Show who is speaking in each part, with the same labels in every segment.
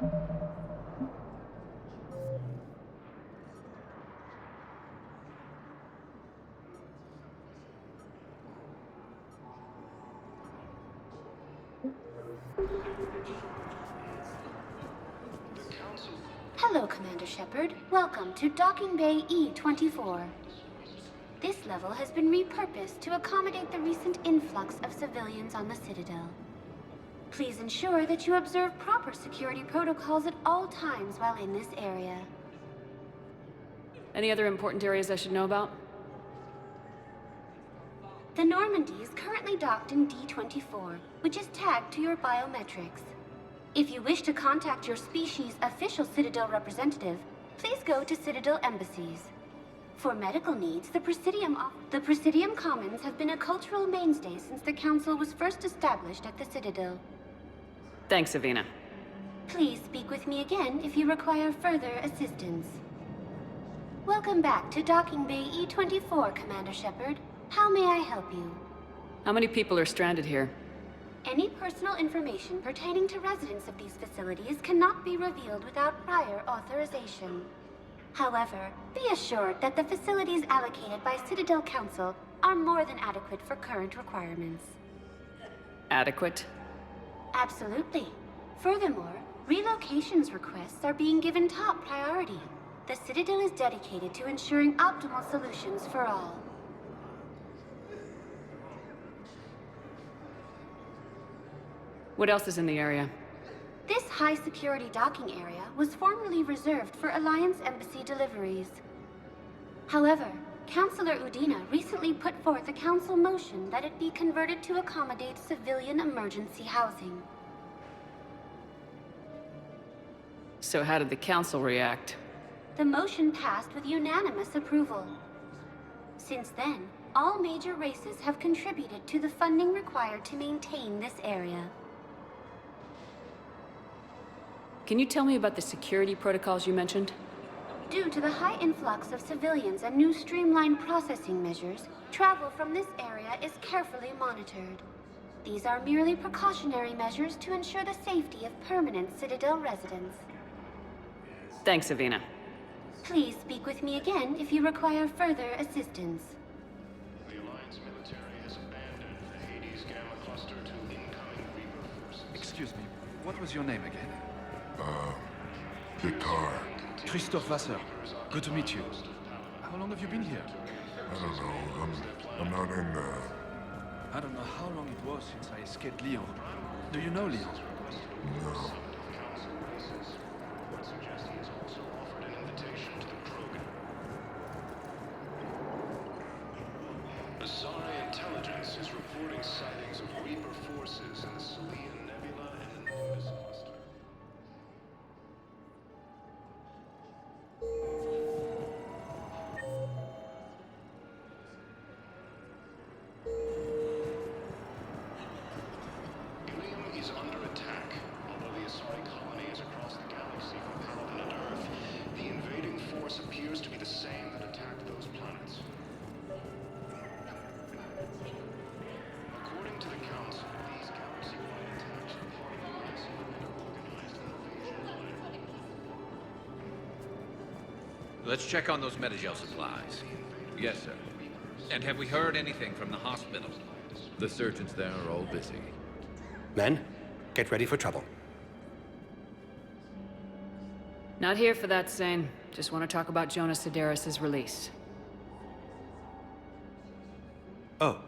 Speaker 1: Hello, Commander Shepard. Welcome to Docking Bay E-24. This level has been repurposed to accommodate the recent influx of civilians on the Citadel. Please ensure that you observe proper security protocols at all times while in this area.
Speaker 2: Any other important areas I should know about?
Speaker 1: The Normandy is currently docked in D-24, which is tagged to your biometrics. If you wish to contact your species' official Citadel representative, please go to Citadel embassies. For medical needs, the Presidium Commons have been a cultural mainstay since the Council was first established at the Citadel.
Speaker 2: Thanks, Avina.
Speaker 1: Please speak with me again if you require further assistance. Welcome back to Docking Bay E-24, Commander Shepard. How may I help you?
Speaker 2: How many people are stranded here?
Speaker 1: Any personal information pertaining to residents of these facilities cannot be revealed without prior authorization. However, be assured that the facilities allocated by Citadel Council are more than adequate for current requirements.
Speaker 2: Adequate?
Speaker 1: Absolutely. Furthermore, relocations requests are being given top priority. The Citadel is dedicated to ensuring optimal solutions for all.
Speaker 2: What else is in the area?
Speaker 1: This high-security docking area was formerly reserved for Alliance Embassy deliveries. However, Councilor Udina recently put forth a council motion that it be converted to accommodate civilian emergency housing.
Speaker 2: So how did the council react?
Speaker 1: The motion passed with unanimous approval. Since then, all major races have contributed to the funding required to maintain this area.
Speaker 2: Can you tell me about the security protocols you mentioned?
Speaker 1: Due to the high influx of civilians and new streamlined processing measures, travel from this area is carefully monitored. These are merely precautionary measures to ensure the safety of permanent Citadel residents.
Speaker 2: Thanks, Avina.
Speaker 1: Please speak with me again if you require further assistance.
Speaker 3: The Alliance military has abandoned the Hades Gamma Cluster to incoming Reaper forces.
Speaker 4: Excuse me, what was your name again?
Speaker 5: Guitar.
Speaker 4: Christophe Vasseur. Good to meet you. How long have you been here?
Speaker 5: I don't know. I'm not in
Speaker 4: I don't know how long it was since I escaped Lyon. Do you know Lyon?
Speaker 5: No.
Speaker 3: Bizarre intelligence is reporting sightings of Reaper forces in the Salian Nebula and the Nimbus cluster. Ilium is under attack. Although the Asari colony is across the galaxy from Paladin and Earth, the invading force appears to be the same that attacked those planets. According to the Council, these galaxy-wide attacks are part of a massive and organized invasion.
Speaker 6: Let's check on those Metagel supplies. Yes, sir. And have we heard anything from the hospital? The surgeons there are all busy.
Speaker 7: Men, get ready for trouble.
Speaker 2: Not here for that, Sane. Just want to talk about Jonas Sedaris' release.
Speaker 7: Oh,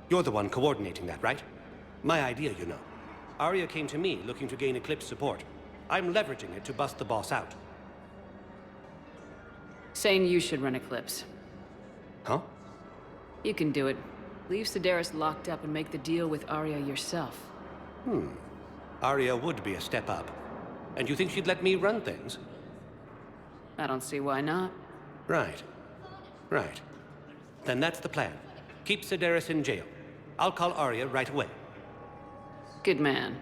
Speaker 7: you're the one coordinating that, right? My idea, you know. Arya came to me looking to gain Eclipse support. I'm leveraging it to bust the boss out.
Speaker 2: Sane, you should run Eclipse.
Speaker 7: Huh?
Speaker 2: You can do it. Leave Sedaris locked up and make the deal with Arya yourself.
Speaker 7: Arya would be a step up. And you think she'd let me run things?
Speaker 2: I don't see why not.
Speaker 7: Right. Right. Then that's the plan. Keep Sedaris in jail. I'll call Arya right away.
Speaker 2: Good man.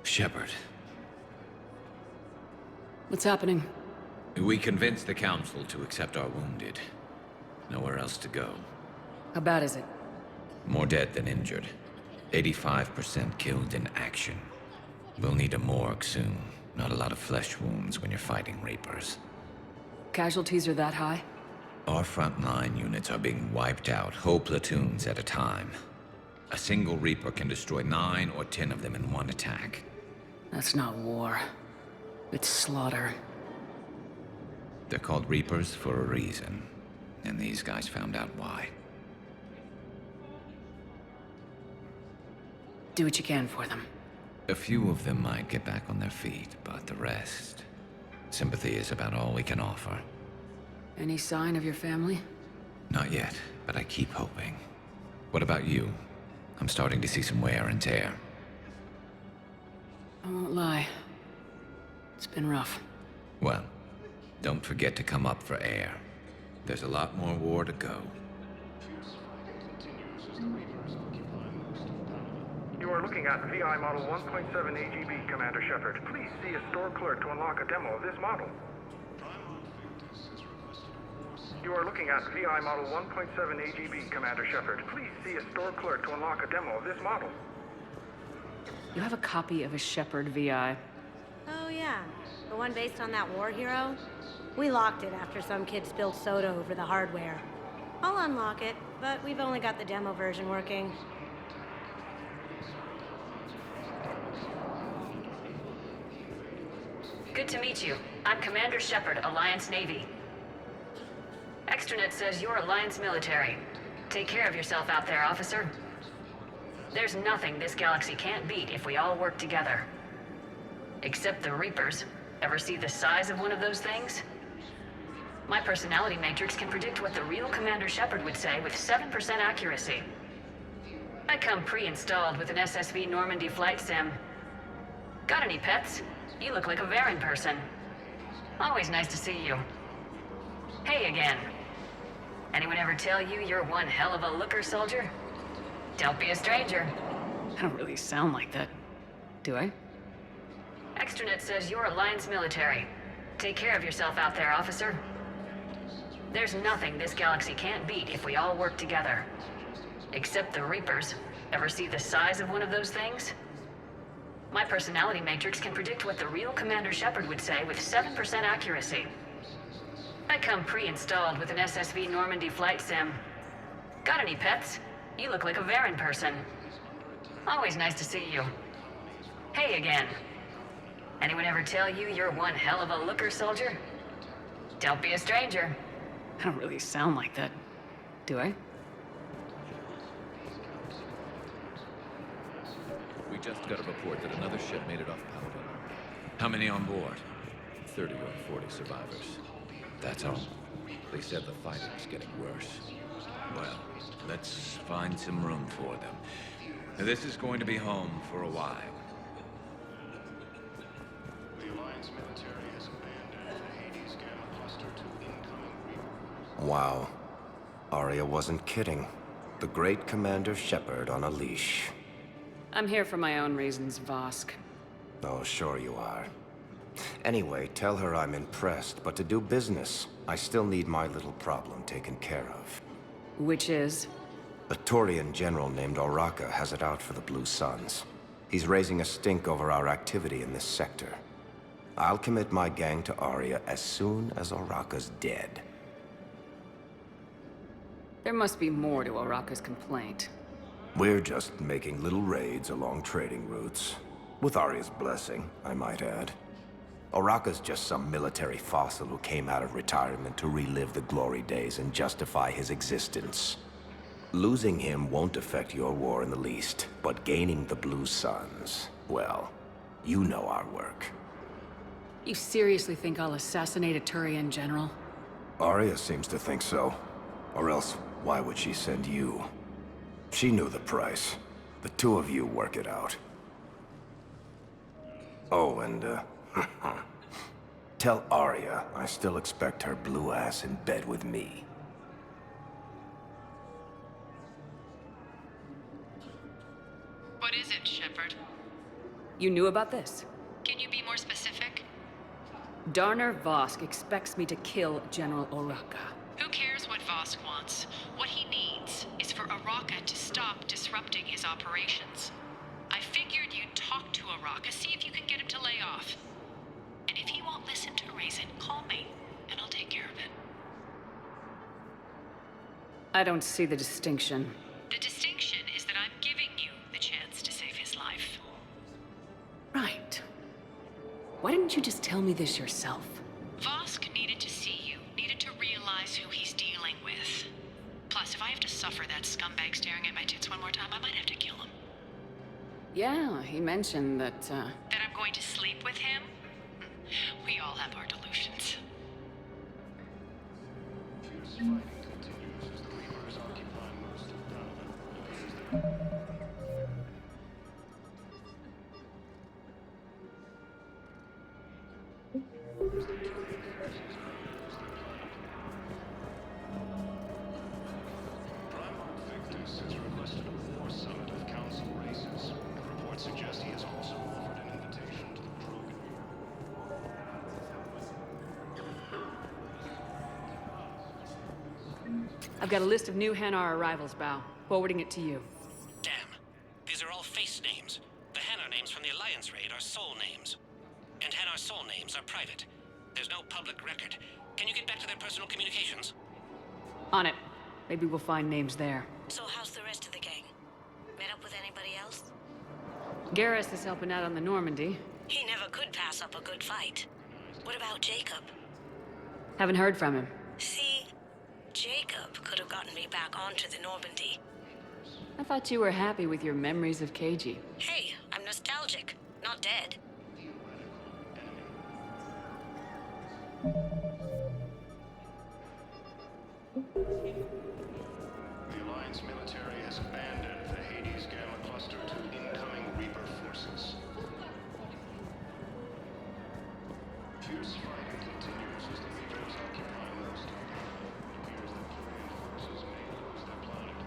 Speaker 6: Shepard,
Speaker 2: What's happening?
Speaker 6: we convinced the Council to accept our wounded. Nowhere else to go.
Speaker 2: How bad is it?
Speaker 6: More dead than injured. 85% killed in action. We'll need a morgue soon. Not a lot of flesh wounds when you're fighting Reapers.
Speaker 2: Casualties are that high?
Speaker 6: Our frontline units are being wiped out, whole platoons at a time. A single Reaper can destroy 9 or 10 of them in one attack.
Speaker 2: That's not war. It's slaughter.
Speaker 6: They're called Reapers for a reason. And these guys found out why.
Speaker 2: Do what you can for them.
Speaker 6: A few of them might get back on their feet, but the rest... sympathy is about all we can offer.
Speaker 2: Any sign of your family?
Speaker 6: Not yet, but I keep hoping. What about you? I'm starting to see some wear and tear.
Speaker 2: I won't lie. It's been rough.
Speaker 6: Well, don't forget to come up for air. There's a lot more war to go.
Speaker 8: You are looking at VI Model 1.7 AGB, Commander Shepard. Please see a store clerk to unlock a demo of this model. You are looking at VI Model 1.7 AGB, Commander Shepard. Please see a store clerk to unlock a demo of this model.
Speaker 2: You have a copy of a Shepard VI.
Speaker 9: Oh yeah, the one based on that war hero? We locked it after some kid spilled soda over the hardware. I'll unlock it, but we've only got the demo version working.
Speaker 2: Good to meet you. I'm Commander Shepard, Alliance Navy. Extranet says you're Alliance military. Take care of yourself out there, officer. There's nothing this galaxy can't beat if we all work together. Except the Reapers. Ever see the size of one of those things? My personality matrix can predict what the real Commander Shepard would say with 7% accuracy. I come pre-installed with an SSV Normandy flight sim. Got any pets? You look like a Varen person. Always nice to see you. Hey again. Anyone ever tell you you're one hell of a looker, soldier? Don't be a stranger. I don't really sound like that, do I? Extranet says you're Alliance military. Take care of yourself out there, officer. There's nothing this galaxy can't beat if we all work together. Except the Reapers. Ever see the size of one of those things? My personality matrix can predict what the real Commander Shepard would say with 7% accuracy. I come pre-installed with an SSV Normandy flight sim. Got any pets? You look like a Varen person. Always nice to see you. Hey again. Anyone ever tell you you're one hell of a looker, soldier? Don't be a stranger. I don't really sound like that, do I?
Speaker 6: We just got a report that another ship made it off Paladin. How many on board? 30 or 40 survivors. That's all. They said the fighting's getting worse. Well, let's find some room for them. This is going to be home for a while.
Speaker 3: The Alliance military has abandoned the Hades Gamma cluster to incoming Reapers.
Speaker 10: Wow. Arya wasn't kidding. The great Commander Shepard on a leash.
Speaker 2: I'm here for my own reasons, Vosk.
Speaker 10: Oh, sure you are. Anyway, tell her I'm impressed, but to do business, I still need my little problem taken care of.
Speaker 2: Which is?
Speaker 10: A Turian general named Oraka has it out for the Blue Suns. He's raising a stink over our activity in this sector. I'll commit my gang to Arya as soon as Oraka's dead.
Speaker 2: There must be more to Oraka's complaint.
Speaker 10: We're just making little raids along trading routes. With Arya's blessing, I might add. Oraka's just some military fossil who came out of retirement to relive the glory days and justify his existence. Losing him won't affect your war in the least, but gaining the Blue Suns, well, you know our work.
Speaker 2: You seriously think I'll assassinate a Turian general?
Speaker 10: Arya seems to think so. Or else, why would she send you? She knew the price. The two of you work it out. Oh, and, tell Arya I still expect her blue ass in bed with me.
Speaker 11: What is it, Shepard?
Speaker 2: You knew about this?
Speaker 11: Can you be more specific?
Speaker 2: Darner Vosk expects me to kill General Oraka.
Speaker 11: Who cares what Vosk wants? What he needs is for Araka to stop disrupting his operations. I figured you'd talk to Araka, see if you can get him to lay off. And if he won't listen to reason, call me, and I'll take care of it.
Speaker 2: I don't see the distinction.
Speaker 11: The distinction is that I'm giving you the chance to save his life.
Speaker 2: Right. Why didn't you just tell me this yourself?
Speaker 11: Vosk needed to see you, needed to realize who he's dealing with. Plus, if I have to suffer that scumbag staring at my tits one more time, I might have to kill him.
Speaker 2: Yeah, he mentioned that,
Speaker 11: That I'm going to sleep with him? We all have our delusions.
Speaker 3: Fierce fighting continues as the Reapers occupy most of Paladin. Primarch Victus has requested a war summit of council races, and reports suggest he has also offered an invitation to the Krogan.
Speaker 2: I've got a list of new Hanar arrivals, Bao. Forwarding it to you.
Speaker 7: Damn. These are all face names. The Hanar names from the Alliance raid are soul names. And Hanar soul names are private. There's no public record. Can you get back to their personal communications?
Speaker 2: On it. Maybe we'll find names there.
Speaker 9: So how's the rest of the gang? Met up with anybody else?
Speaker 2: Garrus is helping out on the Normandy.
Speaker 9: He never could pass up a good fight. What about Jacob?
Speaker 2: Haven't heard from him.
Speaker 9: See, Jacob could have gotten me back onto the Normandy.
Speaker 2: I thought you were happy with your memories of KG.
Speaker 9: Hey, I'm nostalgic, not dead.
Speaker 3: The Alliance military has abandoned the Hades Gamma cluster to incoming Reaper forces. Fierce fighting continues as the Reapers occupy most of Paladin. It appears that Turian forces may lose their planet.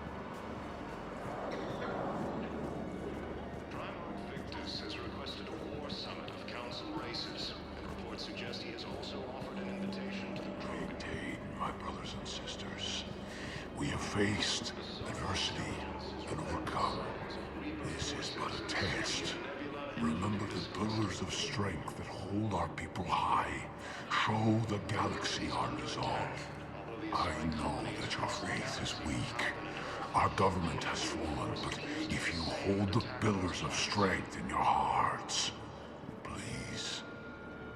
Speaker 3: Primarch Victus has requested a war summit of council races, and reports suggest he has also offered an invitation to the Krogan.
Speaker 5: Maintain, my brothers and sisters. We have faced adversity and overcome. This is but a test. Remember the pillars of strength that hold our people high. Show the galaxy our resolve. I know that your faith is weak. Our government has fallen, but if you hold the pillars of strength in your hearts, please,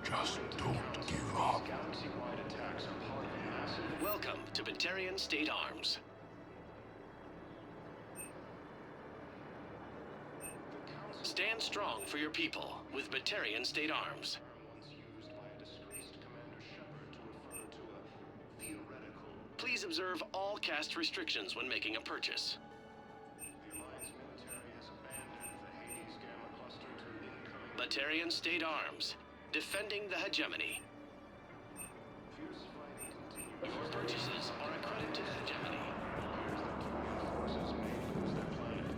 Speaker 5: just don't give up.
Speaker 3: Galaxy-wide attacks are part of a massive...
Speaker 12: Welcome to Batarian State Arms. Stand strong for your people with Batarian State Arms.
Speaker 3: Once used by a disgraced Commander Shepard to refer to a theoretical...
Speaker 12: Please observe all caste restrictions when making a purchase.
Speaker 3: The Alliance military has abandoned the Hades Gamma cluster to incoming...
Speaker 12: Batarian State Arms, defending the hegemony.
Speaker 3: Fierce fighting continues.
Speaker 12: Your purchases are a credit to the hegemony.
Speaker 3: It appears that Turian forces may lose their planet.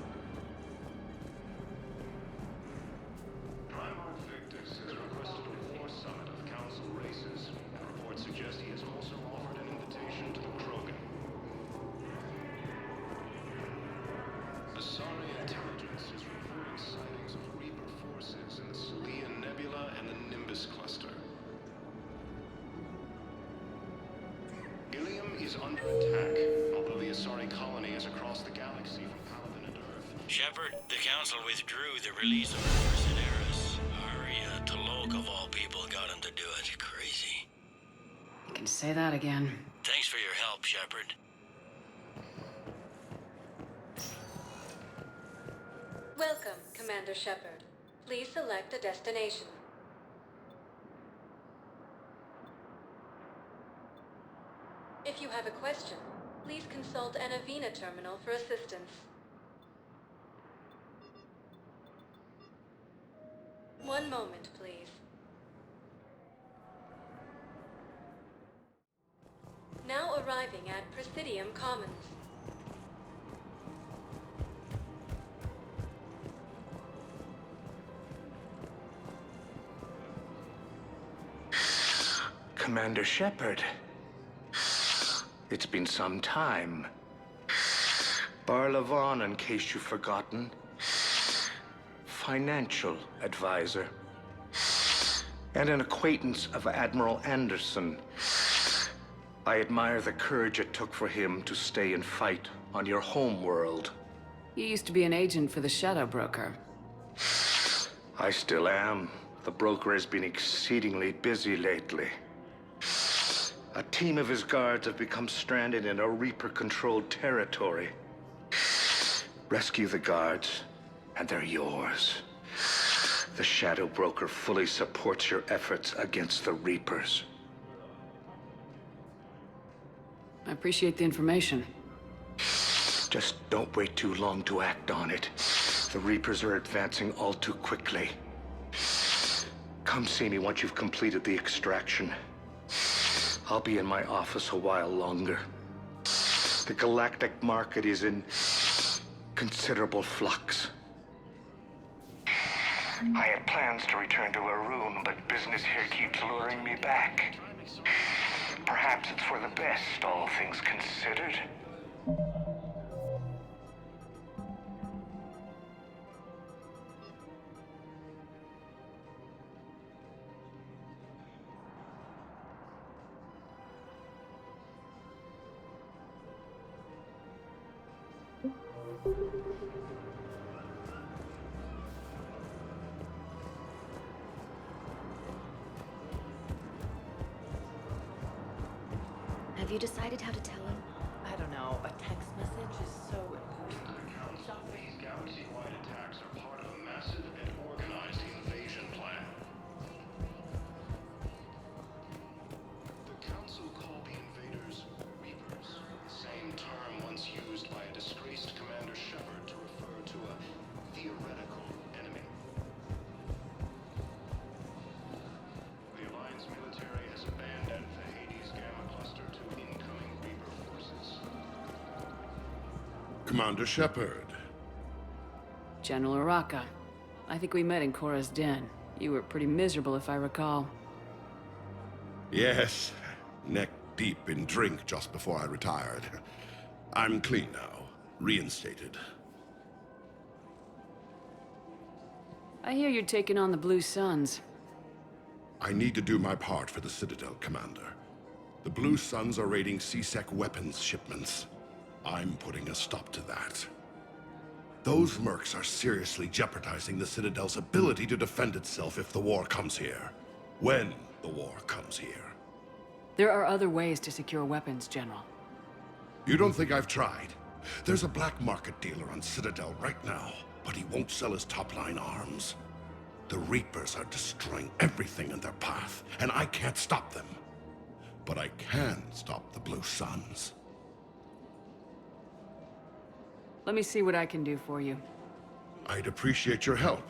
Speaker 3: Primarch Victus has requested a war summit of council races, and reports suggest he has also offered an invitation to the Krogan. Asari intelligence is reporting sightings of Reaper forces in the Salian Nebula and the Nimbus cluster. Ilium is under attack, although the Asari colony is across the galaxy from Paladin and Earth.
Speaker 13: Shepard, the Council withdrew the release of Mercenaries. Arya Talok, of all people, got him to do it. Crazy.
Speaker 2: You can say that again.
Speaker 13: Thanks for your help, Shepard.
Speaker 14: Welcome, Commander Shepard. Please select a destination. If you have a question, please consult an Avena terminal for assistance. One moment, please. Now arriving at Presidium Commons.
Speaker 15: Commander Shepard. It's been some time. Barlavon, in case you've forgotten. Financial advisor. And an acquaintance of Admiral Anderson. I admire the courage it took for him to stay and fight on your home world.
Speaker 2: You used to be an agent for the Shadow Broker.
Speaker 15: I still am. The broker has been exceedingly busy lately. A team of his guards have become stranded in a Reaper-controlled territory. Rescue the guards, and they're yours. The Shadow Broker fully supports your efforts against the Reapers.
Speaker 2: I appreciate the information.
Speaker 15: Just don't wait too long to act on it. The Reapers are advancing all too quickly. Come see me once you've completed the extraction. I'll be in my office a while longer. The galactic market is in considerable flux. I had plans to return to Arun, but business here keeps luring me back. Perhaps it's for the best, all things considered.
Speaker 16: Have you decided how to tell him?
Speaker 17: I don't know. A text message is so important.
Speaker 3: These galaxy-wide attacks are part of a massive and organized invasion plan. The Council called the invaders Reapers, the same term once used by a disgraced Commander Shepard to refer to a theoretical enemy. The Alliance military has abandoned the Hades Gamma Cluster to incoming Reaper forces.
Speaker 5: Commander Shepard.
Speaker 2: General Araka. I think we met in Cora's den. You were pretty miserable, if I recall.
Speaker 5: Yes, neck deep in drink just before I retired. I'm clean now, reinstated.
Speaker 2: I hear you're taking on the Blue Suns.
Speaker 5: I need to do my part for the Citadel, Commander. The Blue Suns are raiding CSEC weapons shipments. I'm putting a stop to that. Those mercs are seriously jeopardizing the Citadel's ability to defend itself if the war comes here. When the war comes here.
Speaker 2: There are other ways to secure weapons, General.
Speaker 5: You don't think I've tried? There's a black market dealer on Citadel right now, but he won't sell his top-line arms. The Reapers are destroying everything in their path, and I can't stop them. But I can stop the Blue Suns.
Speaker 2: Let me see what I can do for you.
Speaker 5: I'd appreciate your help,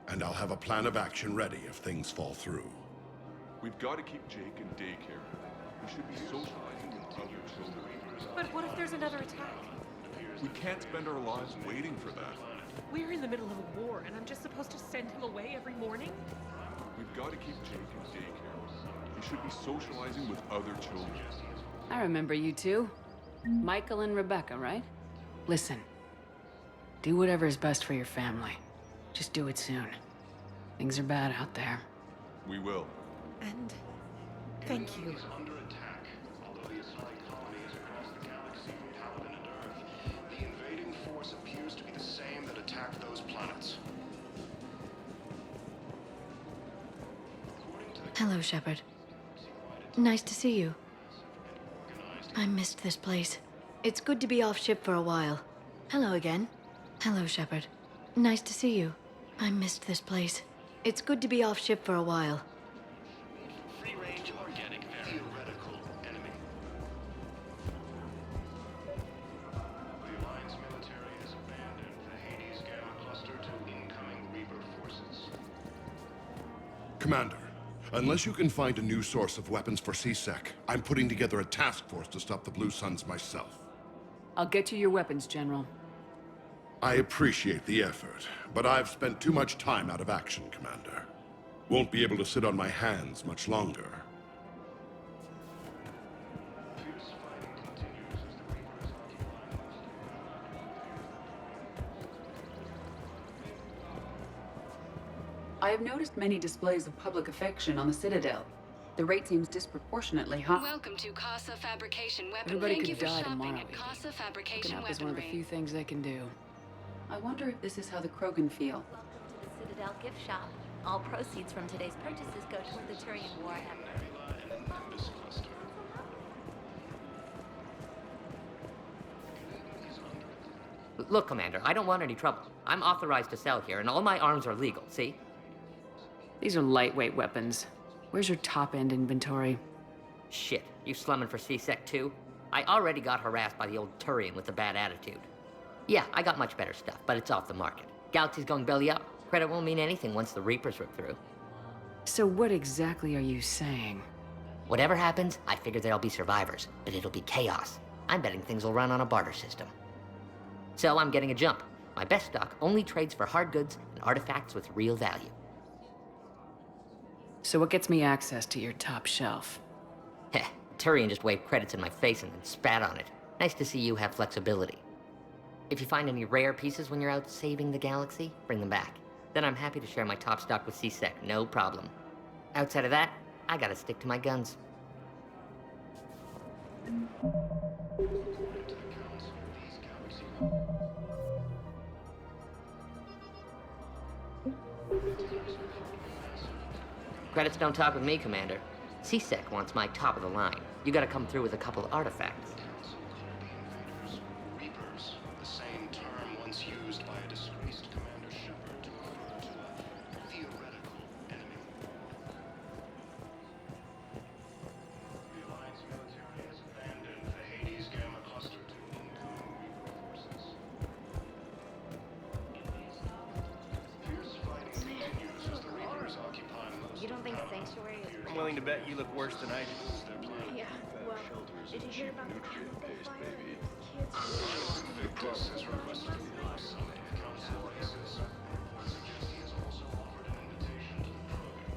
Speaker 5: and I'll have a plan of action ready if things fall through.
Speaker 18: We've got to keep Jake in daycare. We should be socializing with other children.
Speaker 17: But what if there's another attack?
Speaker 18: We can't spend our lives waiting for that.
Speaker 17: We're in the middle of a war, and I'm just supposed to send him away every morning?
Speaker 18: We've got to keep Jake in daycare. He should be socializing with other children.
Speaker 2: I remember you two. Michael and Rebecca, right? Listen. Do whatever is best for your family. Just do it soon. Things are bad out there.
Speaker 18: We will.
Speaker 17: And thank you.
Speaker 3: Under attack. Although the Asari colony is across the galaxy from Paladin and Earth, the invading force appears to be the same that attacked those planets.
Speaker 16: Hello, Shepard. Nice to see you. I missed this place. It's good to be off ship for a while. Hello again. Hello, Shepard. Nice to see you. I missed this place. It's good to be off ship for a while.
Speaker 3: Free-range organic theoretical enemy. The Alliance military has abandoned the Hades Gamma Cluster to incoming Reaper forces.
Speaker 5: Commander, unless you can find a new source of weapons for CSEC, I'm putting together a task force to stop the Blue Suns myself.
Speaker 2: I'll get you your weapons, General.
Speaker 5: I appreciate the effort, but I've spent too much time out of action, Commander. Won't be able to sit on my hands much longer.
Speaker 19: I have noticed many displays of public affection on the Citadel. The rate seems disproportionately high.
Speaker 11: Welcome to Casa Fabrication Weapon.
Speaker 19: Everybody
Speaker 11: Thank you
Speaker 19: could
Speaker 11: for
Speaker 19: die
Speaker 11: shopping
Speaker 19: tomorrow.
Speaker 11: at Casa Fabrication
Speaker 19: Looking up is one of the
Speaker 11: Weaponry.
Speaker 19: few things they can do. I wonder if this is how the Krogan feel.
Speaker 20: Welcome to the Citadel gift shop. All proceeds from today's purchases go toward the Turian war effort.
Speaker 21: Look, Commander, I don't want any trouble. I'm authorized to sell here, and all my arms are legal, see?
Speaker 19: These are lightweight weapons. Where's your top-end inventory?
Speaker 21: Shit, you slumming for C-Sec too? I already got harassed by the old Turian with a bad attitude. Yeah, I got much better stuff, but it's off the market. Galaxy's going belly up. Credit won't mean anything once the Reapers rip through.
Speaker 19: So what exactly are you saying?
Speaker 21: Whatever happens, I figure there'll be survivors, but it'll be chaos. I'm betting things will run on a barter system. So I'm getting a jump. My best stock only trades for hard goods and artifacts with real value.
Speaker 19: So what gets me access to your top shelf?
Speaker 21: Heh, Turian just waved credits in my face and then spat on it. Nice to see you have flexibility. If you find any rare pieces when you're out saving the galaxy, bring them back. Then I'm happy to share my top stock with C-Sec, no problem. Outside of that, I gotta stick to my guns. Credits don't talk with me, Commander. C-Sec wants my top of the line. You gotta come through with a couple of artifacts.
Speaker 3: Reapers, the same term once used by a disgraced Commander Shepard to refer to a theoretical enemy. The Alliance military has abandoned the Hades Gamma Cluster to incoming Reaper forces. Fierce fighting continues as the Reapers occupy most.
Speaker 20: You don't think Sanctuary is
Speaker 22: I'm willing to bet you look worse than I do.
Speaker 20: Yeah, well, did you hear about the chemical fire?
Speaker 3: Victus has requested a war summit of council races. Suggests he has also offered an invitation to the Krogan.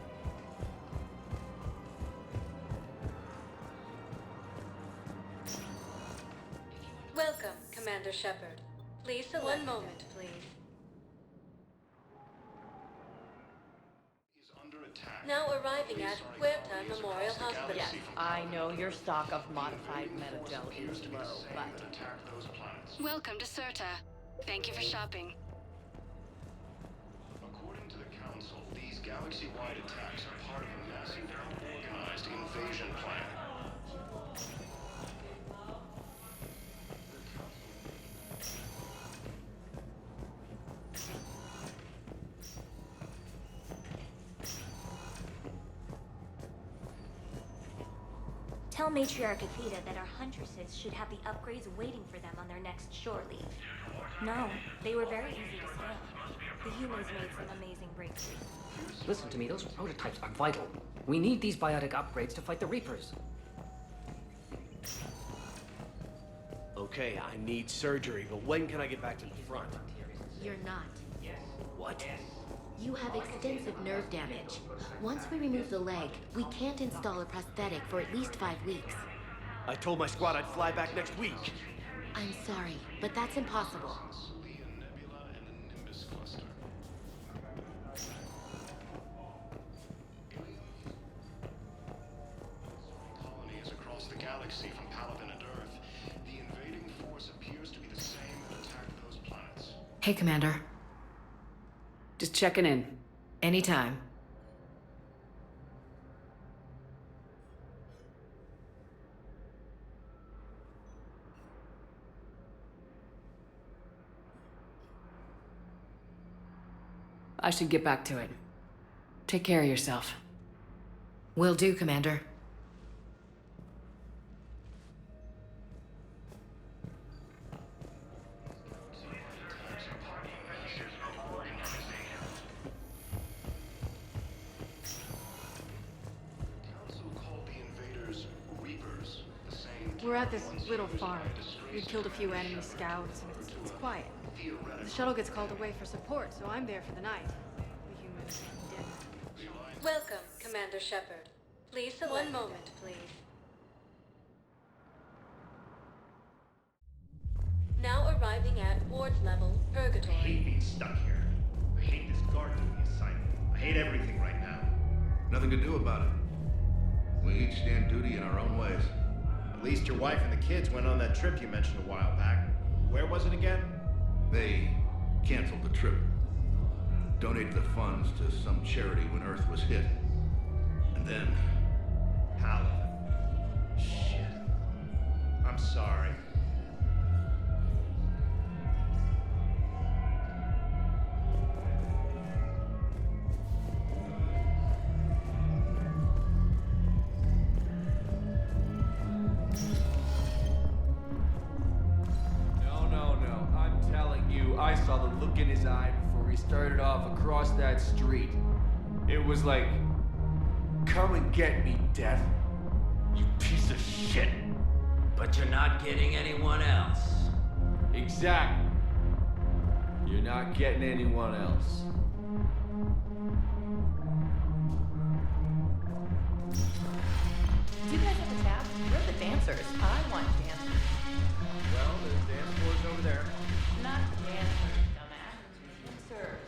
Speaker 14: Welcome, Commander Shepard. Please select. One moment, please. Now arriving at Huerta Memorial Hospital.
Speaker 23: Yes, I know your stock of modified metagel is low, but...
Speaker 11: Welcome to Certa. Thank you for shopping.
Speaker 3: According to the Council, these galaxy-wide attacks are part of a massive and organized invasion plan.
Speaker 20: Tell Matriarch Athena that our huntresses should have the upgrades waiting for them on their next shore leave. No, they were very easy to scale. The humans made some amazing breakthroughs.
Speaker 24: Listen to me, those prototypes are vital. We need these biotic upgrades to fight the Reapers.
Speaker 22: Okay, I need surgery, but when can I get back to the front?
Speaker 25: You're not.
Speaker 22: What?
Speaker 25: You have extensive nerve damage. Once we remove the leg, we can't install a prosthetic for at least 5 weeks.
Speaker 22: I told my squad I'd fly back next week.
Speaker 25: I'm sorry, but that's impossible.
Speaker 3: Colonies across the galaxy from Paladin and Earth. The invading force appears to be the same that attacked those planets.
Speaker 19: Hey, Commander. Just checking in. Anytime. I should get back to it. Take care of yourself.
Speaker 26: Will do, Commander.
Speaker 27: We're at this little farm. We killed a few enemy scouts, and it's quiet. The shuttle gets called away for support, so I'm there for the night. The humans dead.
Speaker 14: Welcome, Commander Shepard. Please select. One moment, please. Now arriving at Ward Level, Purgatory.
Speaker 28: I hate being stuck here. I hate this guard doing the assignment. I
Speaker 1: hate everything right now.
Speaker 4: Nothing to do about it. We each stand duty in our own ways.
Speaker 1: At least your wife and the kids went on that trip you mentioned a while back. Where was it again?
Speaker 4: They canceled the trip. Donated the funds to some charity when Earth was hit. And then...
Speaker 1: Paladin. Shit. I'm sorry.
Speaker 6: No. I'm telling you, I saw the look in his eye before we started off across that street. It was like, come and get me, Death. You piece of shit.
Speaker 13: But you're not getting anyone else.
Speaker 6: Exactly. You're not getting anyone else.
Speaker 23: Do you guys have a tap? We're the dancers. I want dancers.
Speaker 6: Well, the dance floor's over there.
Speaker 23: Not dancers, dumbass. Dancers.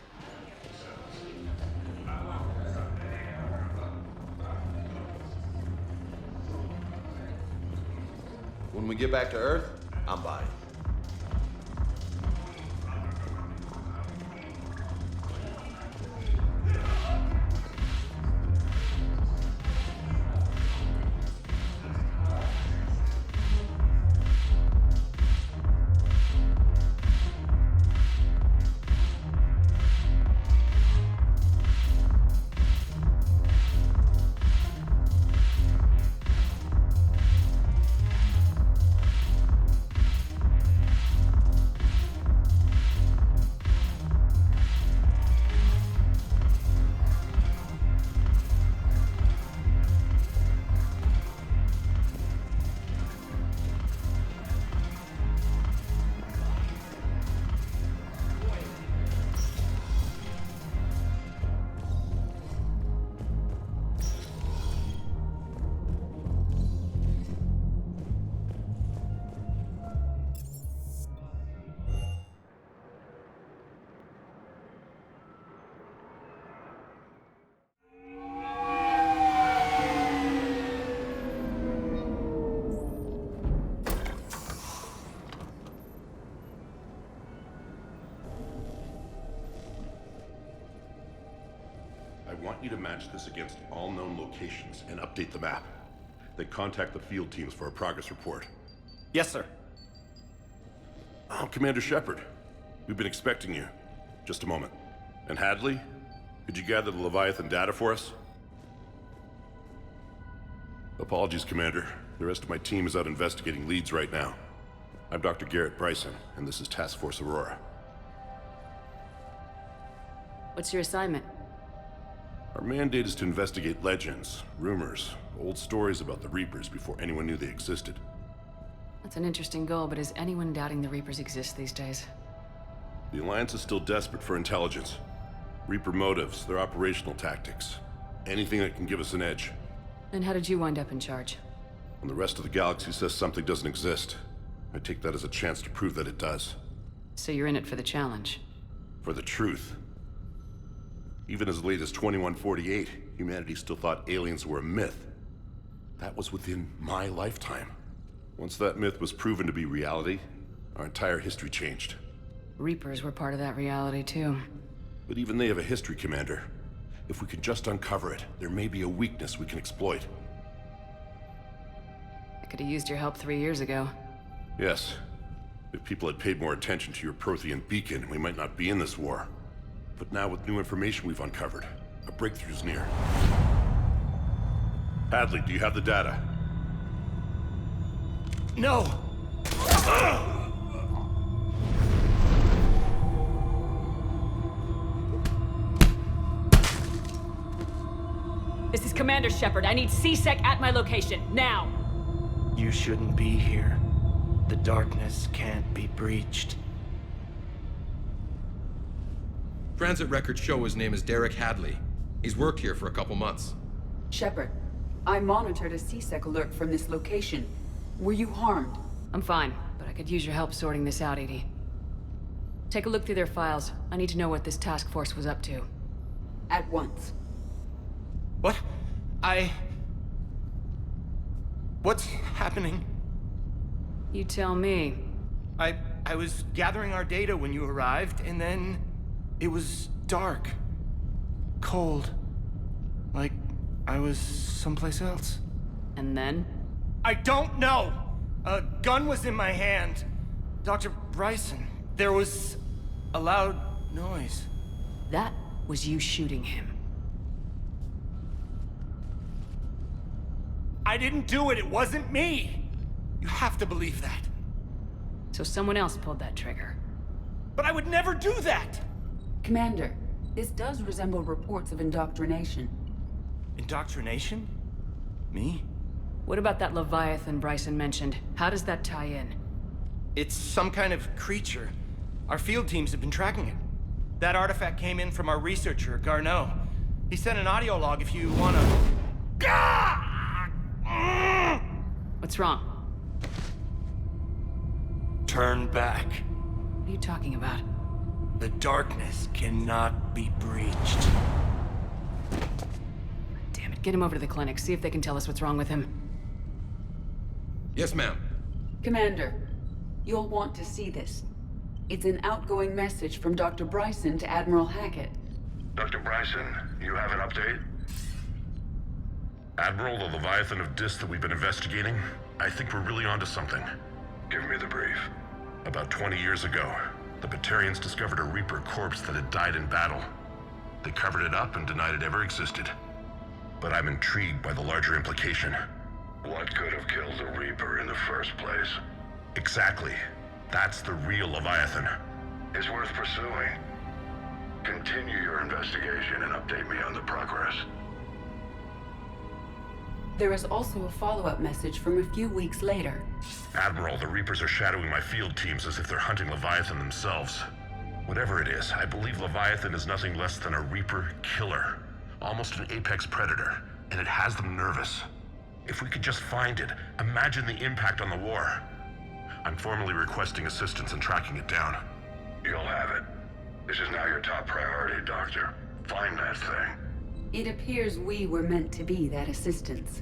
Speaker 7: When we get back to Earth, I'm buying.
Speaker 5: I want you to match this against all known locations and update the map. Then contact the field teams for a progress report.
Speaker 22: Yes, sir.
Speaker 5: I'm Commander Shepard. We've been expecting you. Just a moment. And Hadley, could you gather the Leviathan data for us? Apologies, Commander. The rest of my team is out investigating leads right now. I'm Dr. Garrett Bryson, and this is Task Force Aurora.
Speaker 19: What's your assignment?
Speaker 5: Our mandate is to investigate legends, rumors, old stories about the Reapers before anyone knew they existed.
Speaker 19: That's an interesting goal, but is anyone doubting the Reapers exist these days?
Speaker 5: The Alliance is still desperate for intelligence. Reaper motives, their operational tactics. Anything that can give us an edge.
Speaker 19: And how did you wind up in charge?
Speaker 5: When the rest of the galaxy says something doesn't exist, I take that as a chance to prove that it does.
Speaker 19: So you're in it for the challenge?
Speaker 5: For the truth. Even as late as 2148, humanity still thought aliens were a myth. That was within my lifetime. Once that myth was proven to be reality, our entire history changed.
Speaker 19: Reapers were part of that reality, too.
Speaker 5: But even they have a history, Commander. If we can just uncover it, there may be a weakness we can exploit.
Speaker 19: I could have used your help 3 years ago.
Speaker 5: Yes. If people had paid more attention to your Prothean beacon, we might not be in this war. But now with new information we've uncovered, a breakthrough's near. Hadley, do you have the data?
Speaker 6: No!
Speaker 23: This is Commander Shepard. I need C-Sec at my location, now!
Speaker 6: You shouldn't be here. The darkness can't be breached.
Speaker 8: Transit records show his name is Derek Hadley. He's worked here for a couple months.
Speaker 19: Shepard, I monitored a C-Sec alert from this location. Were you harmed? I'm fine, but I could use your help sorting this out, Edie. Take a look through their files. I need to know what this task force was up to. At once.
Speaker 22: What? What's happening?
Speaker 23: You tell me.
Speaker 22: I was gathering our data when you arrived, and then it was dark. Cold. Like I was someplace else.
Speaker 23: And then?
Speaker 22: I don't know! A gun was in my hand. Dr. Bryson, there was a loud noise.
Speaker 23: That was you shooting him.
Speaker 22: I didn't do it, it wasn't me! You have to believe that.
Speaker 23: So someone else pulled that trigger.
Speaker 22: But I would never do that!
Speaker 19: Commander, this does resemble reports of indoctrination.
Speaker 22: Indoctrination? Me?
Speaker 23: What about that Leviathan Bryson mentioned? How does that tie in?
Speaker 22: It's some kind of creature. Our field teams have been tracking it. That artifact came in from our researcher, Garneau. He sent an audio log if you wanna...
Speaker 23: What's wrong?
Speaker 22: Turn back.
Speaker 23: What are you talking about?
Speaker 22: The darkness cannot be breached.
Speaker 23: Damn it, get him over to the clinic, see if they can tell us what's wrong with him.
Speaker 8: Yes, ma'am.
Speaker 19: Commander, you'll want to see this. It's an outgoing message from Dr. Bryson to Admiral Hackett.
Speaker 5: Dr. Bryson, you have an update? Admiral, the Leviathan of Dis that we've been investigating, I think we're really onto something. Give me the brief. About 20 years ago, the Batarians discovered a Reaper corpse that had died in battle. They covered it up and denied it ever existed. But I'm intrigued by the larger implication. What could have killed the Reaper in the first place? Exactly. That's the real Leviathan. It's worth pursuing. Continue your investigation and update me on the progress.
Speaker 19: There is also a follow-up message from a few weeks later.
Speaker 5: Admiral, the Reapers are shadowing my field teams as if they're hunting Leviathan themselves. Whatever it is, I believe Leviathan is nothing less than a Reaper killer. Almost an apex predator, and it has them nervous. If we could just find it, imagine the impact on the war. I'm formally requesting assistance in tracking it down. You'll have it. This is now your top priority, Doctor. Find that thing.
Speaker 19: It appears we were meant to be that assistance.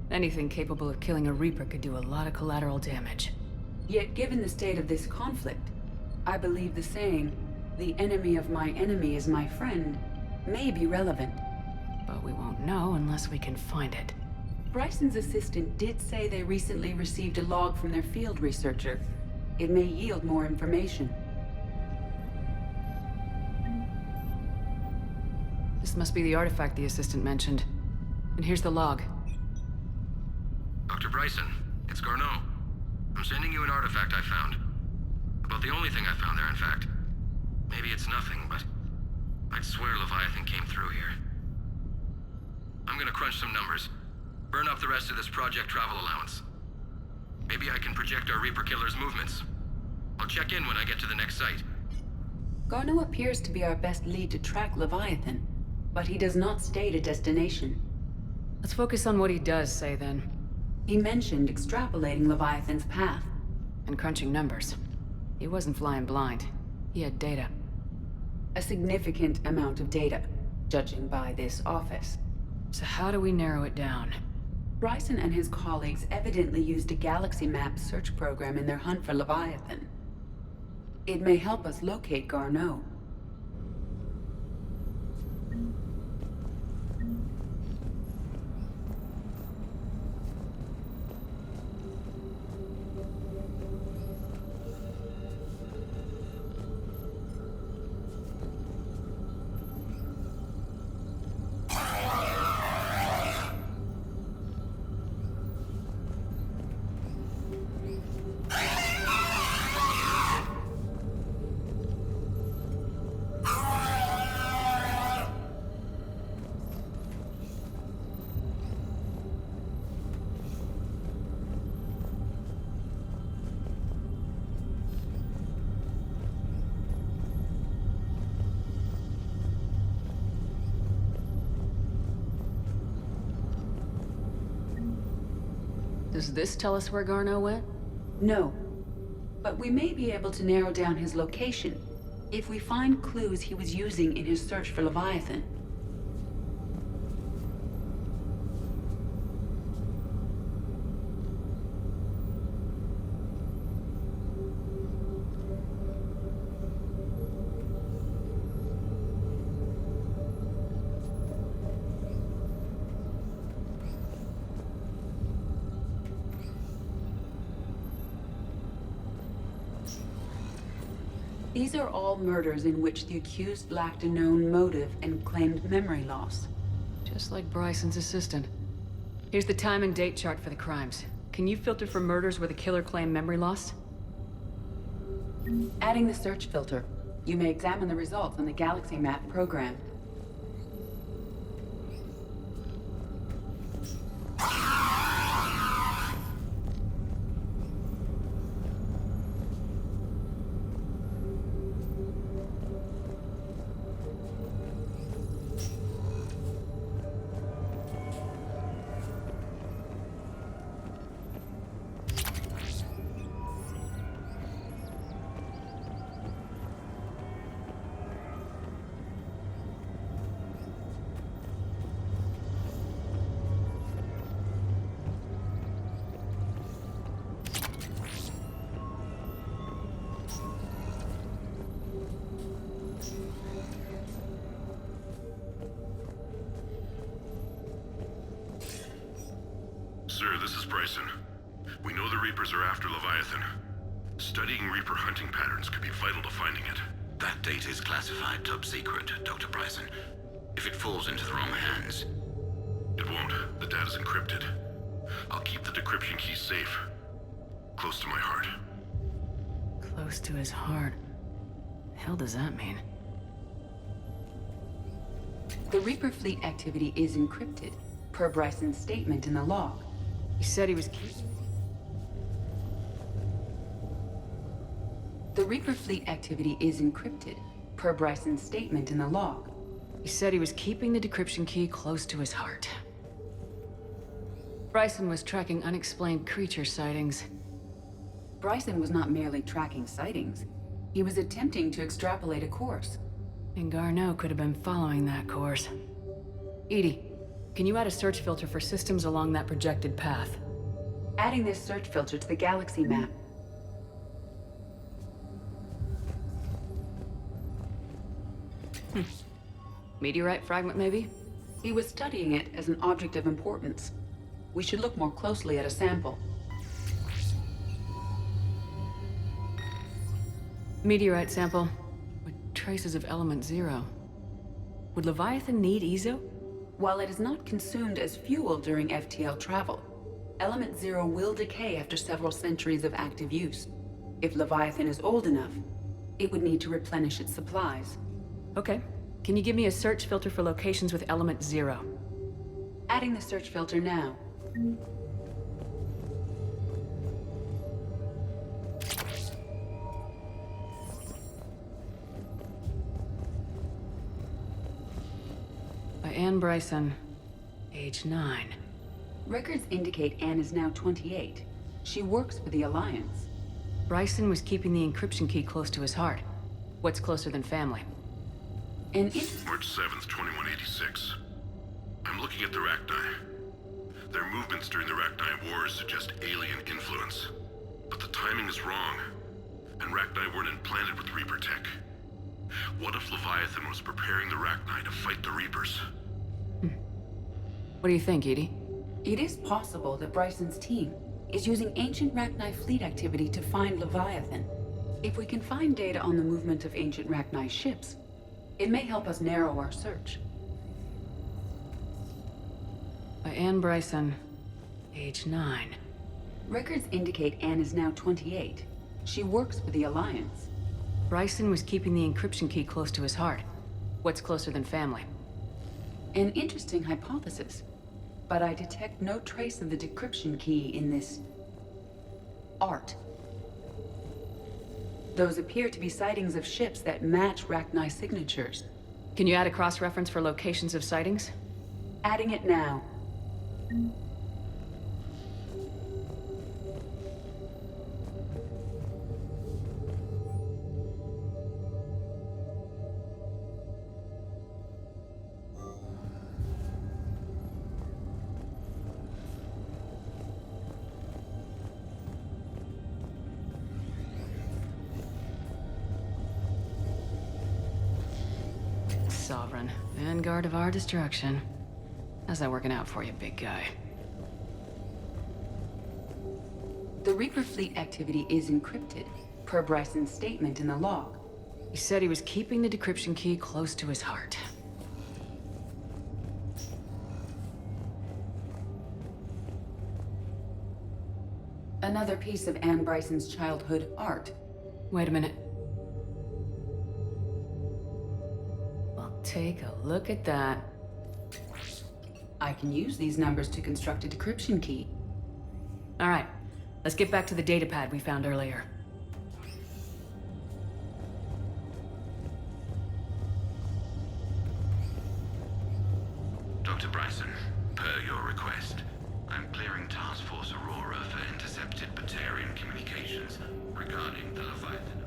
Speaker 23: Anything capable of killing a Reaper could do a lot of collateral damage.
Speaker 19: Yet given the state of this conflict, I believe the saying, "The enemy of my enemy is my friend," may be relevant.
Speaker 23: But we won't know unless we can find it.
Speaker 19: Bryson's assistant did say they recently received a log from their field researcher. It may yield more information.
Speaker 23: This must be the artifact the assistant mentioned. And here's the log.
Speaker 8: Dr. Bryson, it's Garneau. I'm sending you an artifact I found. About the only thing I found there, in fact. Maybe it's nothing, but I'd swear Leviathan came through here. I'm gonna crunch some numbers. Burn up the rest of this project travel allowance. Maybe I can project our Reaper killer's movements. I'll check in when I get to the next site.
Speaker 19: Garneau appears to be our best lead to track Leviathan, but he does not state a destination.
Speaker 23: Let's focus on what he does say, then.
Speaker 19: He mentioned extrapolating Leviathan's path.
Speaker 23: And crunching numbers. He wasn't flying blind. He had data.
Speaker 19: A significant amount of data, judging by this office.
Speaker 23: So how do we narrow it down?
Speaker 19: Bryson and his colleagues evidently used a galaxy map search program in their hunt for Leviathan. It may help us locate Garneau.
Speaker 23: Does this tell us where Garneau went?
Speaker 19: No. But we may be able to narrow down his location. If we find clues he was using in his search for Leviathan, these are all murders in which the accused lacked a known motive and claimed memory loss.
Speaker 23: Just like Bryson's assistant. Here's the time and date chart for the crimes. Can you filter for murders where the killer claimed memory loss?
Speaker 19: Adding the search filter, you may examine the results on the Galaxy Map program.
Speaker 9: Sir, this is Bryson. We know the Reapers are after Leviathan. Studying Reaper hunting patterns could be vital to finding it.
Speaker 10: That data is classified top secret, Dr. Bryson. If it falls into the wrong hands...
Speaker 9: It won't. The data's encrypted. I'll keep the decryption key safe. Close to my heart.
Speaker 23: Close to his heart. The hell does that mean?
Speaker 19: The Reaper fleet activity is encrypted, per Bryson's statement in the log.
Speaker 23: He said he was
Speaker 19: The Reaper fleet activity is encrypted, per Bryson's statement in the log.
Speaker 23: He said he was keeping the decryption key close to his heart. Bryson was tracking unexplained creature sightings.
Speaker 19: Bryson was not merely tracking sightings. He was attempting to extrapolate a course.
Speaker 23: And Garneau could have been following that course. Edie, can you add a search filter for systems along that projected path?
Speaker 19: Adding this search filter to the Galaxy Map.
Speaker 23: Meteorite fragment, maybe?
Speaker 19: He was studying it as an object of importance. We should look more closely at a sample.
Speaker 23: Meteorite sample with traces of element 0. Would Leviathan need Ezo?
Speaker 19: While it is not consumed as fuel during FTL travel, element 0 will decay after several centuries of active use. If Leviathan is old enough, it would need to replenish its supplies.
Speaker 23: Okay. Can you give me a search filter for locations with element 0?
Speaker 19: Adding the search filter now.
Speaker 23: By Anne Bryson, age 9.
Speaker 19: Records indicate Anne is now 28. She works for the Alliance.
Speaker 23: Bryson was keeping the encryption key close to his heart. What's closer than family?
Speaker 19: March
Speaker 9: 7th, 2186. I'm looking at the Rachni. Their movements during the Rachni Wars suggest alien influence. But the timing is wrong. And Rachni weren't implanted with Reaper tech. What if Leviathan was preparing the Rachni to fight the Reapers?
Speaker 23: What do you think, Edie?
Speaker 19: It is possible that Bryson's team is using ancient Rachni fleet activity to find Leviathan. If we can find data on the movement of ancient Rachni ships, it may help us narrow our search.
Speaker 23: By Anne Bryson, age 9.
Speaker 19: Records indicate Anne is now 28. She works for the Alliance.
Speaker 23: Bryson was keeping the encryption key close to his heart. What's closer than family?
Speaker 19: An interesting hypothesis, but I detect no trace of the decryption key in this art. Those appear to be sightings of ships that match Rachni signatures.
Speaker 23: Can you add a cross-reference for locations of sightings?
Speaker 19: Adding it now.
Speaker 23: Sovereign, vanguard of our destruction. How's that working out for you, big guy?
Speaker 19: The Reaper fleet activity is encrypted, per Bryson's statement in the log.
Speaker 23: He said he was keeping the decryption key close to his heart.
Speaker 19: Another piece of Anne Bryson's childhood art.
Speaker 23: Wait a minute. Well, take a look at that.
Speaker 19: I can use these numbers to construct a decryption key.
Speaker 23: All right, let's get back to the datapad we found earlier.
Speaker 10: Dr. Bryson, per your request, I'm clearing Task Force Aurora for intercepted Batarian communications regarding the Leviathan.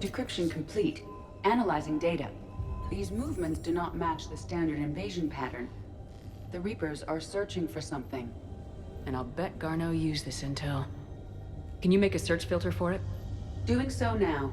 Speaker 19: Decryption complete. Analyzing data. These movements do not match the standard invasion pattern. The Reapers are searching for something.
Speaker 23: And I'll bet Garneau used this intel. Can you make a search filter for it?
Speaker 19: Doing so now.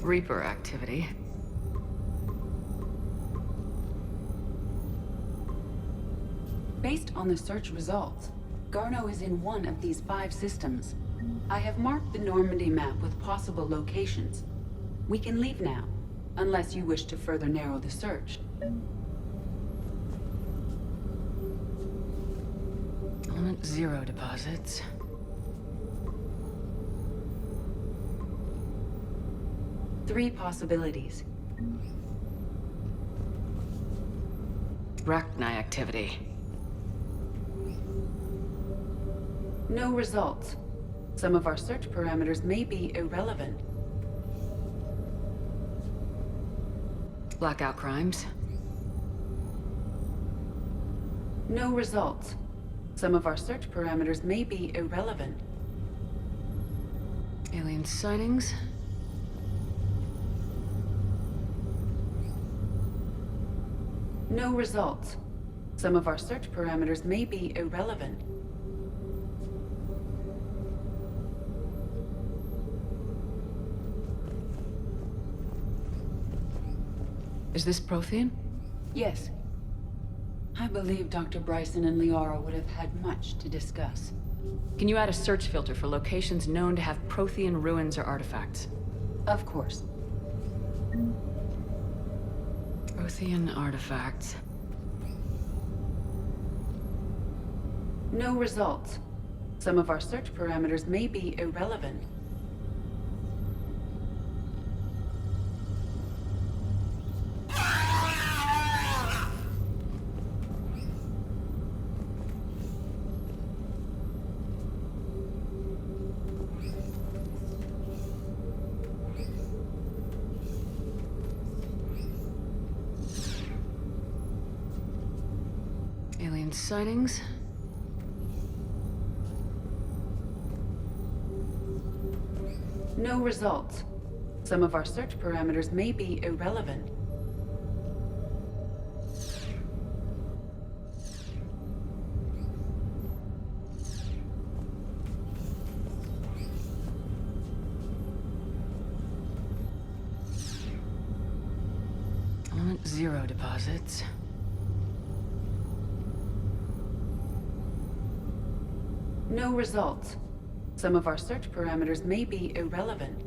Speaker 23: Reaper activity.
Speaker 19: Based on the search results, Garneau is in one of these 5 systems. I have marked the Normandy map with possible locations. We can leave now, unless you wish to further narrow the search.
Speaker 23: Element 0 deposits.
Speaker 19: Three possibilities.
Speaker 23: Rachni activity.
Speaker 19: No results. Some of our search parameters may be irrelevant.
Speaker 23: Blackout crimes.
Speaker 19: No results. Some of our search parameters may be irrelevant.
Speaker 23: Alien sightings.
Speaker 19: No results. Some of our search parameters may be irrelevant.
Speaker 23: Is this Prothean?
Speaker 19: Yes. I believe Dr. Bryson and Liara would have had much to discuss.
Speaker 23: Can you add a search filter for locations known to have Prothean ruins or artifacts?
Speaker 19: Of course.
Speaker 23: Prothean artifacts.
Speaker 19: No results. Some of our search parameters may be irrelevant.
Speaker 23: Alien sightings.
Speaker 19: No results. Some of our search parameters may be irrelevant.
Speaker 23: Element 0 deposits.
Speaker 19: No results. Some of our search parameters may be irrelevant.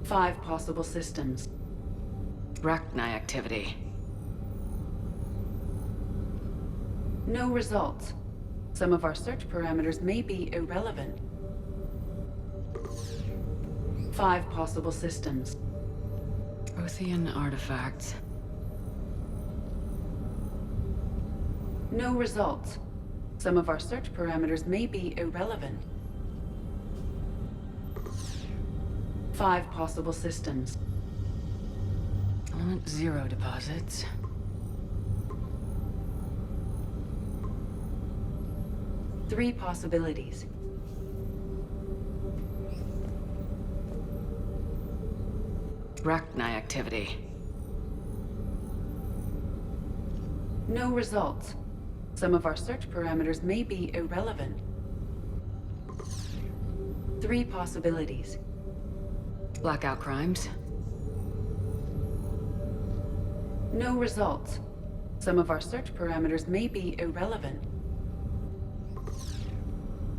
Speaker 19: Five possible systems.
Speaker 23: Rachni activity.
Speaker 19: No results. Some of our search parameters may be irrelevant. 5 possible systems.
Speaker 23: Prothean artifacts.
Speaker 19: No results. Some of our search parameters may be irrelevant. 5 possible systems.
Speaker 23: Element 0 deposits.
Speaker 19: Three possibilities.
Speaker 23: Rachni activity.
Speaker 19: No results. Some of our search parameters may be irrelevant. 3 possibilities.
Speaker 23: Blackout crimes.
Speaker 19: No results. Some of our search parameters may be irrelevant.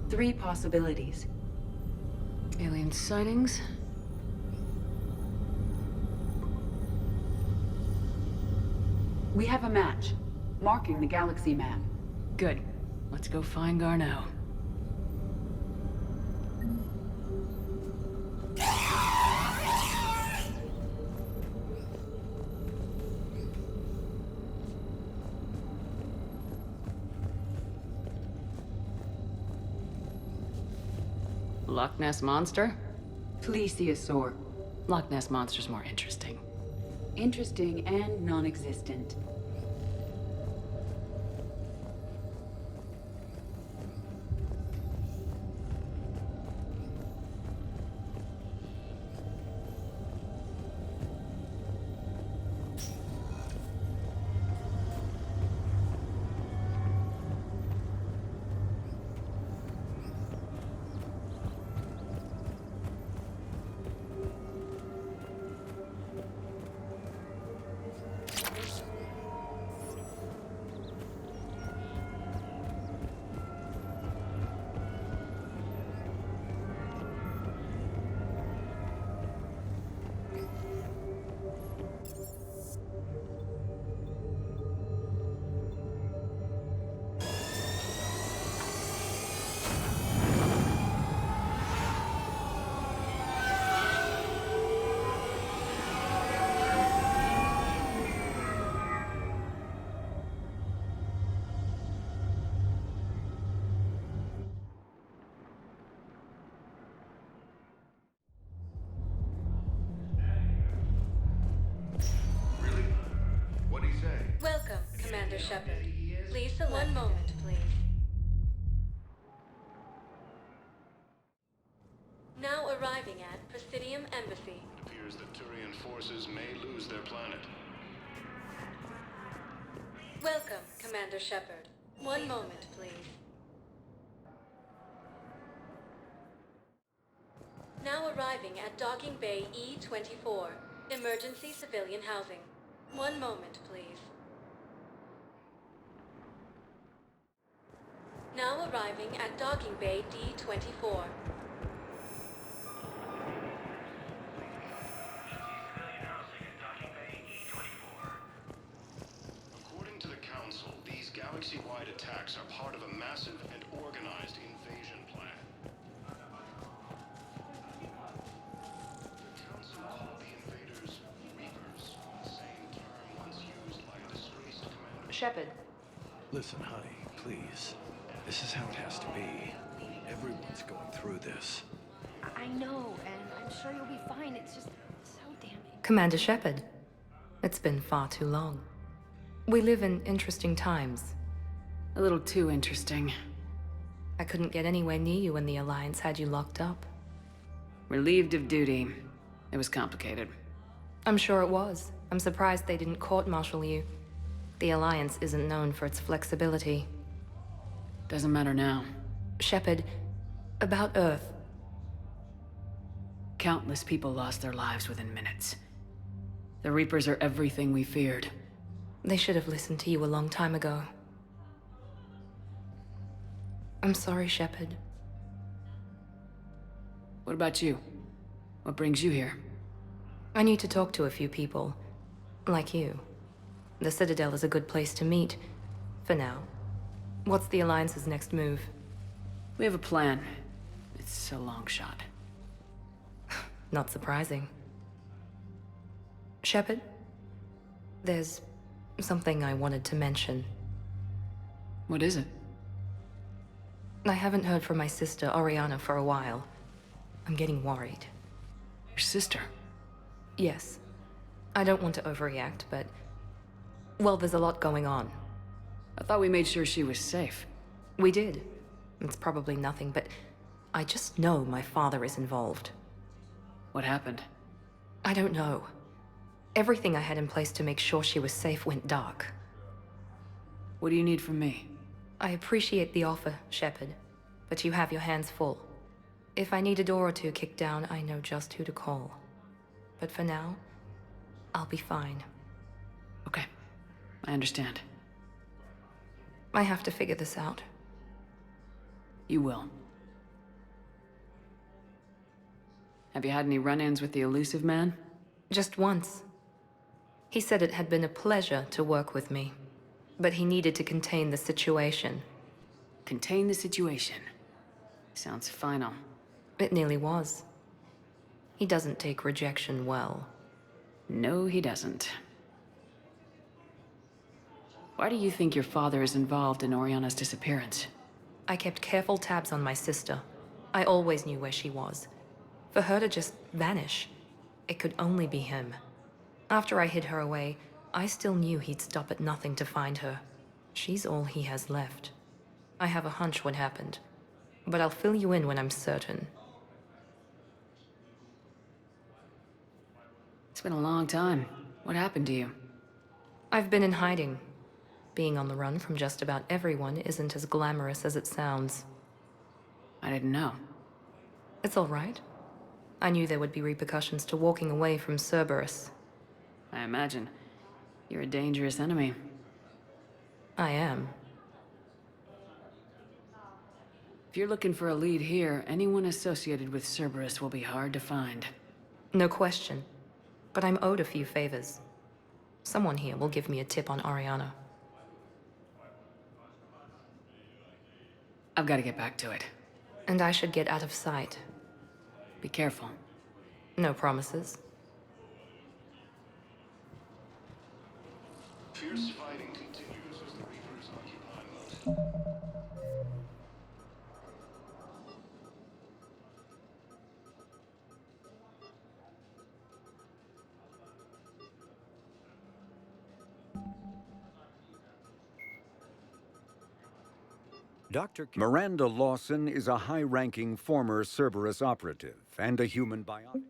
Speaker 19: 3 possibilities.
Speaker 23: Alien sightings.
Speaker 19: We have a match, marking the galaxy map.
Speaker 23: Good. Let's go find Garneau. Loch Ness Monster?
Speaker 19: Plesiosaur.
Speaker 23: Loch Ness Monster's more interesting.
Speaker 19: Interesting and non-existent.
Speaker 14: Welcome, Commander Shepard. Please select. One moment, please. Now arriving at Presidium Embassy.
Speaker 3: It appears that Turian forces may lose their planet.
Speaker 14: Welcome, Commander Shepard. One moment, please. Now arriving at Docking Bay E-24. Emergency civilian housing. One moment, please. Now arriving at Docking Bay D-24.
Speaker 3: According to the Council, these galaxy-wide attacks are part of a massive and organized invasion plan. The Council called the invaders Reapers, the same term once used by a disgraced commander.
Speaker 2: Shepard.
Speaker 12: Listen, honey, please. This is how it has to be. Everyone's going through this.
Speaker 2: I know, and I'm sure you'll be fine. It's just so damning.
Speaker 15: Commander Shepard, it's been far too long. We live in interesting times.
Speaker 23: A little too interesting.
Speaker 15: I couldn't get anywhere near you when the Alliance had you locked up.
Speaker 23: Relieved of duty. It was complicated.
Speaker 15: I'm sure it was. I'm surprised they didn't court-martial you. The Alliance isn't known for its flexibility.
Speaker 23: Doesn't matter now.
Speaker 15: Shepard, about Earth.
Speaker 23: Countless people lost their lives within minutes. The Reapers are everything we feared.
Speaker 15: They should have listened to you a long time ago. I'm sorry, Shepard.
Speaker 23: What about you? What brings you here?
Speaker 15: I need to talk to a few people. Like you. The Citadel is a good place to meet. For now. What's the Alliance's next move?
Speaker 23: We have a plan. It's a long shot.
Speaker 15: Not surprising. Shepard, there's something I wanted to mention.
Speaker 23: What is it?
Speaker 15: I haven't heard from my sister, Oriana, for a while. I'm getting worried.
Speaker 23: Your sister?
Speaker 15: Yes. I don't want to overreact, but... well, there's a lot going on.
Speaker 23: I thought we made sure she was safe.
Speaker 15: We did. It's probably nothing, but I just know my father is involved.
Speaker 23: What happened?
Speaker 15: I don't know. Everything I had in place to make sure she was safe went dark.
Speaker 23: What do you need from me?
Speaker 15: I appreciate the offer, Shepard, but you have your hands full. If I need a door or two kicked down, I know just who to call. But for now, I'll be fine.
Speaker 23: Okay, I understand.
Speaker 15: I have to figure this out.
Speaker 23: You will. Have you had any run-ins with the elusive man?
Speaker 15: Just once. He said it had been a pleasure to work with me, but he needed to contain the situation.
Speaker 23: Contain the situation. Sounds final.
Speaker 15: It nearly was. He doesn't take rejection well.
Speaker 23: No, he doesn't. Why do you think your father is involved in Oriana's disappearance?
Speaker 15: I kept careful tabs on my sister. I always knew where she was. For her to just vanish, it could only be him. After I hid her away, I still knew he'd stop at nothing to find her. She's all he has left. I have a hunch what happened, but I'll fill you in when I'm certain.
Speaker 23: It's been a long time. What happened to you?
Speaker 15: I've been in hiding. Being on the run from just about everyone isn't as glamorous as it sounds.
Speaker 23: I didn't know.
Speaker 15: It's all right. I knew there would be repercussions to walking away from Cerberus.
Speaker 23: I imagine. You're a dangerous enemy.
Speaker 15: I am.
Speaker 23: If you're looking for a lead here, anyone associated with Cerberus will be hard to find.
Speaker 15: No question. But I'm owed a few favors. Someone here will give me a tip on Oriana.
Speaker 23: I've got to get back to it.
Speaker 15: And I should get out of sight.
Speaker 23: Be careful.
Speaker 15: No promises.
Speaker 3: Fierce fighting continues as the Reapers occupy London.
Speaker 11: Miranda Lawson is a high-ranking former Cerberus operative and a human biologist.